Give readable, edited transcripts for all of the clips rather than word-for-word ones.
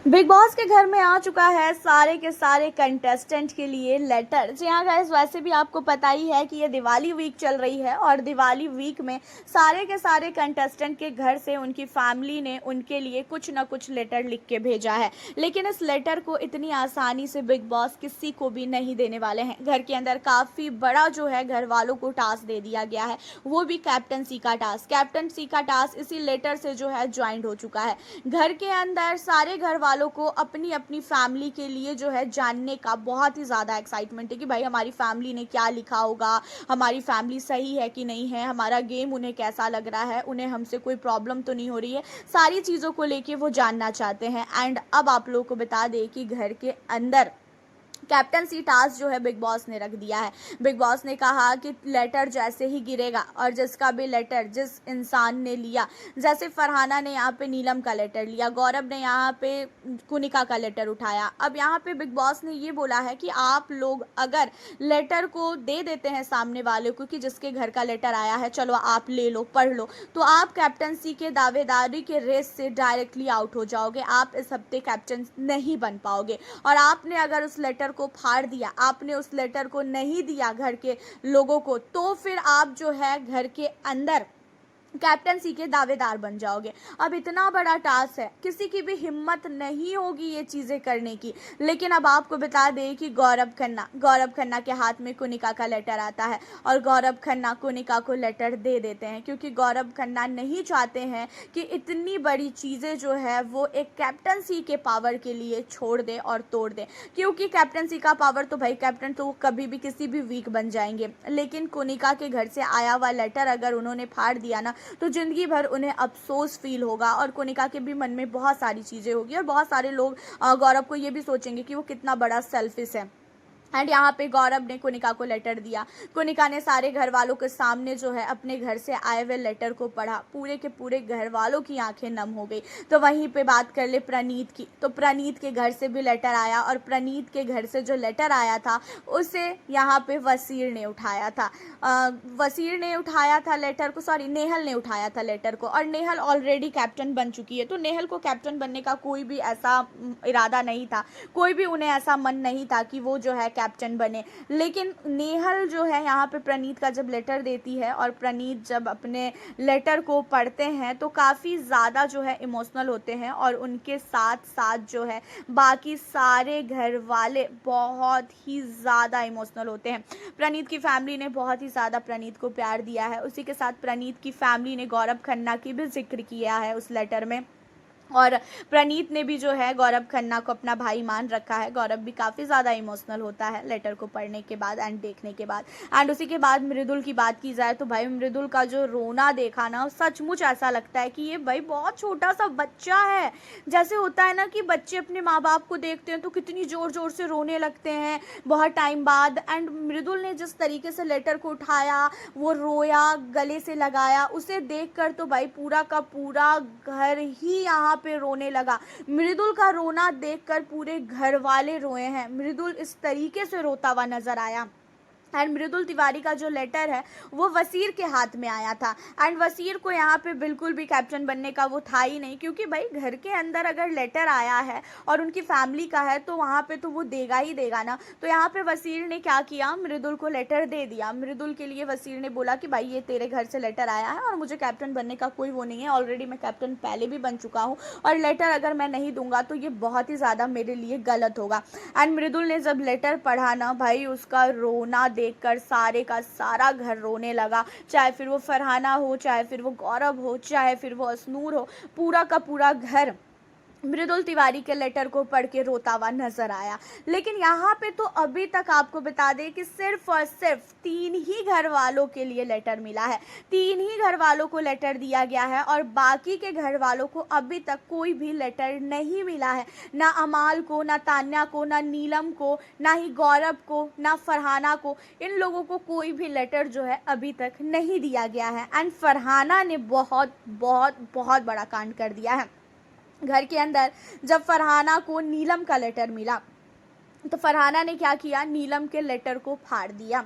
Big boss के घर में आ चुका है सारे के सारे कंटेस्टेंट के लिए लेटर। जी हाँ गाइस, वैसे भी आपको पता ही है कि ये दिवाली वीक चल रही है और दिवाली वीक में सारे के सारे कंटेस्टेंट के घर से उनकी फैमिली ने उनके लिए कुछ ना कुछ लेटर लिख के भेजा है। लेकिन इस लेटर को इतनी आसानी से बिग बॉस किसी को भी नहीं देने वाले हैं। घर के अंदर काफ़ी बड़ा जो है घर वालों को टास्क दे दिया गया है, वो भी कैप्टनसी का टास्क। कैप्टनसी का टास्क इसी लेटर से जो है ज्वाइंट हो चुका है। घर के अंदर सारे घर वालों को अपनी अपनी फैमिली के लिए जो है जानने का बहुत ही ज़्यादा एक्साइटमेंट है कि भाई हमारी फैमिली ने क्या लिखा होगा, हमारी फैमिली सही है कि नहीं है, हमारा गेम उन्हें कैसा लग रहा है, उन्हें हमसे कोई प्रॉब्लम तो नहीं हो रही है। सारी चीज़ों को लेके वो जानना चाहते हैं। एंड अब आप लोगों को बता दें कि घर के अंदर कैप्टनसी टास्क जो है बिग बॉस ने रख दिया है। बिग बॉस ने कहा कि लेटर जैसे ही गिरेगा और जिसका भी लेटर जिस इंसान ने लिया, जैसे फरहाना ने यहाँ पे नीलम का लेटर लिया, गौरव ने यहाँ पे कुनिका का लेटर उठाया। अब यहाँ पे बिग बॉस ने ये बोला है कि आप लोग अगर लेटर को दे देते हैं सामने वाले को कि जिसके घर का लेटर आया है, चलो आप ले लो, पढ़ लो, तो आप कैप्टनसी के दावेदारी के रेस से डायरेक्टली आउट हो जाओगे। आप इस हफ्ते कैप्टन नहीं बन पाओगे। और आपने अगर उस लेटर को फाड़ दिया, आपने उस लेटर को नहीं दिया घर के लोगों को, तो फिर आप जो है घर के अंदर कैप्टनसी के दावेदार बन जाओगे। अब इतना बड़ा टास्क है, किसी की भी हिम्मत नहीं होगी ये चीज़ें करने की। लेकिन अब आपको बता दें कि गौरव खन्ना के हाथ में कुनिका का लेटर आता है और गौरव खन्ना कुनिका को लेटर दे देते हैं, क्योंकि गौरव खन्ना नहीं चाहते हैं कि इतनी बड़ी चीज़ें जो है वो एक कैप्टनसी के पावर के लिए छोड़ दे और तोड़ दे। क्योंकि कैप्टनसी का पावर तो भाई कैप्टन तो कभी भी किसी भी वीक बन जाएंगे, लेकिन कुनिका के घर से आया हुआ लेटर अगर उन्होंने फाड़ दिया ना, तो ज़िंदगी भर उन्हें अफसोस फील होगा और कोनिका के भी मन में बहुत सारी चीज़ें होगी और बहुत सारे लोग गौरव को ये भी सोचेंगे कि वो कितना बड़ा सेल्फिश है। एंड यहाँ पे गौरव ने कुनिका को लेटर दिया। कुनिका ने सारे घर वालों के सामने जो है अपने घर से आए हुए लेटर को पढ़ा। पूरे के पूरे घर वालों की आंखें नम हो गई। तो वहीं पे बात कर ले प्रणीत की, तो प्रणीत के घर से भी लेटर आया और प्रणीत के घर से जो लेटर आया था उसे यहाँ पे वसीर ने उठाया था। वसीर ने उठाया था लेटर को, सॉरी नेहल ने उठाया था लेटर को, और नेहल ऑलरेडी कैप्टन बन चुकी है। तो नेहल को कैप्टन बनने का कोई भी ऐसा इरादा नहीं था, कोई भी उन्हें ऐसा मन नहीं था कि वो जो है कैप्टन बने। लेकिन नेहल जो है यहाँ पे प्रणीत का जब लेटर देती है और प्रणीत जब अपने लेटर को पढ़ते हैं तो काफ़ी ज़्यादा जो है इमोशनल होते हैं और उनके साथ साथ जो है बाकी सारे घर वाले बहुत ही ज़्यादा इमोशनल होते हैं। प्रणीत की फैमिली ने बहुत ही ज़्यादा प्रणीत को प्यार दिया है। उसी के साथ प्रणीत की फैमिली ने गौरव खन्ना की भी जिक्र किया है उस लेटर में, और प्रणीत ने भी जो है गौरव खन्ना को अपना भाई मान रखा है। गौरव भी काफ़ी ज़्यादा इमोशनल होता है लेटर को पढ़ने के बाद एंड देखने के बाद। एंड उसी के बाद मृदुल की बात की जाए तो भाई मृदुल का जो रोना देखा ना, सचमुच ऐसा लगता है कि ये भाई बहुत छोटा सा बच्चा है। जैसे होता है ना कि बच्चे अपने माँ बाप को देखते हैं तो कितनी ज़ोर ज़ोर से रोने लगते हैं बहुत टाइम बाद। एंड मृदुल ने जिस तरीके से लेटर को उठाया, वो रोया, गले से लगाया, उसे देख कर तो भाई पूरा का पूरा घर ही यहाँ पे रोने लगा। मृदुल का रोना देखकर पूरे घर वाले रोए हैं। मृदुल इस तरीके से रोता हुआ नजर आया। एंड मृदुल तिवारी का जो लेटर है वो वसीर के हाथ में आया था। एंड वसीर को यहाँ पे बिल्कुल भी कैप्टन बनने का वो था ही नहीं, क्योंकि भाई घर के अंदर अगर लेटर आया है और उनकी फैमिली का है तो वहाँ पे तो वो देगा ही देगा ना। तो यहाँ पे वसीर ने क्या किया, मृदुल को लेटर दे दिया। मृदुल के लिए वसीर ने बोला कि भाई ये तेरे घर से लेटर आया है और मुझे कैप्टन बनने का कोई वो नहीं है, ऑलरेडी मैं कैप्टन पहले भी बन चुका हूँ और लेटर अगर मैं नहीं दूंगा तो ये बहुत ही ज़्यादा मेरे लिए गलत होगा। एंड मृदुल ने जब लेटर पढ़ा ना भाई, उसका रोना देखकर सारे का सारा घर रोने लगा। चाहे फिर वो फरहाना हो, चाहे फिर वो गौरव हो, चाहे फिर वो असनूर हो, पूरा का पूरा घर मृदुल तिवारी के लेटर को पढ़ के रोता हुआ नजर आया। लेकिन यहाँ पे तो अभी तक आपको बता दें कि सिर्फ और सिर्फ 3 ही घर वालों के लिए लेटर मिला है। 3 ही घर वालों को लेटर दिया गया है और बाकी के घर वालों को अभी तक कोई भी लेटर नहीं मिला है। ना अमाल को, ना तान्या को, ना नीलम को, ना ही गौरव को, ना फरहाना को। इन लोगों को कोई भी लेटर जो है अभी तक नहीं दिया गया है। एंड फरहाना ने बहुत बहुत बहुत बड़ा कांड कर दिया है। घर के अंदर जब फरहाना को नीलम का लेटर मिला तो फरहाना ने क्या किया, नीलम के लेटर को फाड़ दिया।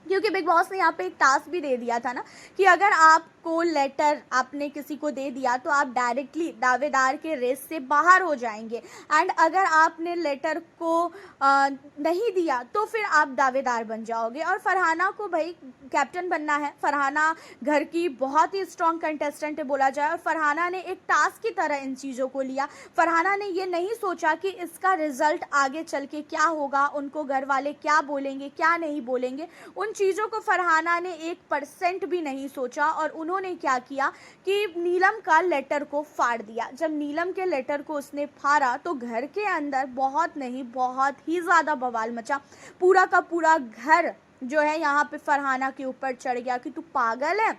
क्योंकि बिग बॉस ने यहाँ पे एक टास्क भी दे दिया था ना कि अगर आपको लेटर आपने किसी को दे दिया तो आप डायरेक्टली दावेदार के रेस से बाहर हो जाएंगे, एंड अगर आपने लेटर को नहीं दिया तो फिर आप दावेदार बन जाओगे। और फरहाना को भाई कैप्टन बनना है। फरहाना घर की बहुत ही स्ट्रॉन्ग कंटेस्टेंट है बोला जाए, और फरहाना ने एक टास्क की तरह इन चीज़ों को लिया। फरहाना ने ये नहीं सोचा कि इसका रिजल्ट आगे चल के क्या होगा, उनको घर वाले क्या बोलेंगे क्या नहीं बोलेंगे, उन चीज़ों को फरहाना ने 1% भी नहीं सोचा। और उन्होंने क्या किया कि नीलम का लेटर को फाड़ दिया। जब नीलम के लेटर को उसने फाड़ा तो घर के अंदर बहुत नहीं बहुत ही ज़्यादा बवाल मचा। पूरा का पूरा घर जो है यहाँ पे फरहाना के ऊपर चढ़ गया कि तू पागल है,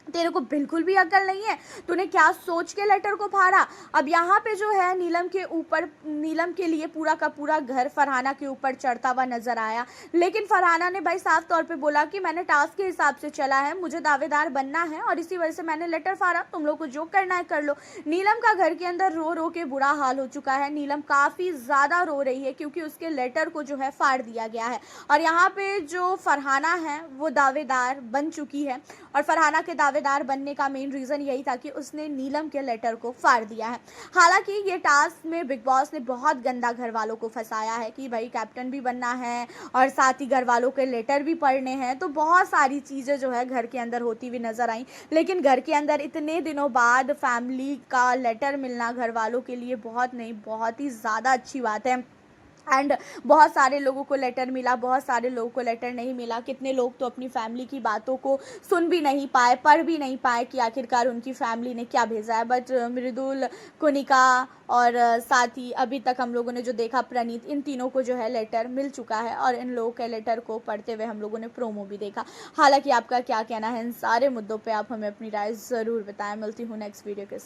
तेरे को बिल्कुल भी अकल नहीं है, तूने क्या सोच के लेटर को फाड़ा। अब यहाँ पे जो है नीलम के ऊपर, नीलम के लिए पूरा का पूरा घर फरहाना के ऊपर चढ़ता हुआ नजर आया। लेकिन फरहाना ने भाई साफ तौर पे बोला कि मैंने टास्क के हिसाब से चला है, मुझे दावेदार बनना है और इसी वजह से मैंने लेटर फाड़ा, तुम लोग को जो करना है कर लो। नीलम का घर के अंदर रो रो के बुरा हाल हो चुका है। नीलम काफ़ी ज़्यादा रो रही है क्योंकि उसके लेटर को जो है फाड़ दिया गया है। और यहाँ पे जो फरहाना है वो दावेदार बन चुकी है, और फरहाना के दावेदार बनने का मेन रीज़न यही था कि उसने नीलम के लेटर को फाड़ दिया है। हालांकि ये टास्क में बिग बॉस ने बहुत गंदा घर वालों को फंसाया है कि भाई कैप्टन भी बनना है और साथ ही घर वालों के लेटर भी पढ़ने हैं, तो बहुत सारी चीज़ें जो है घर के अंदर होती हुई नज़र आई। लेकिन घर के अंदर इतने दिनों बाद फैमिली का लेटर मिलना घर वालों के लिए बहुत नहीं बहुत ही ज़्यादा अच्छी बात है। एंड बहुत सारे लोगों को लेटर मिला, बहुत सारे लोगों को लेटर नहीं मिला। कितने लोग तो अपनी फैमिली की बातों को सुन भी नहीं पाए, पढ़ भी नहीं पाए कि आखिरकार उनकी फैमिली ने क्या भेजा है। बट मृदुल, कुनिका और साथ ही अभी तक हम लोगों ने जो देखा प्रणीत, इन तीनों को जो है लेटर मिल चुका है और इन लोगों के लेटर को पढ़ते हुए हम लोगों ने प्रोमो भी देखा। हालांकि आपका क्या कहना है इन सारे मुद्दों पर, आप हमें अपनी राय ज़रूर बताएं। मिलती हूँ नेक्स्ट वीडियो के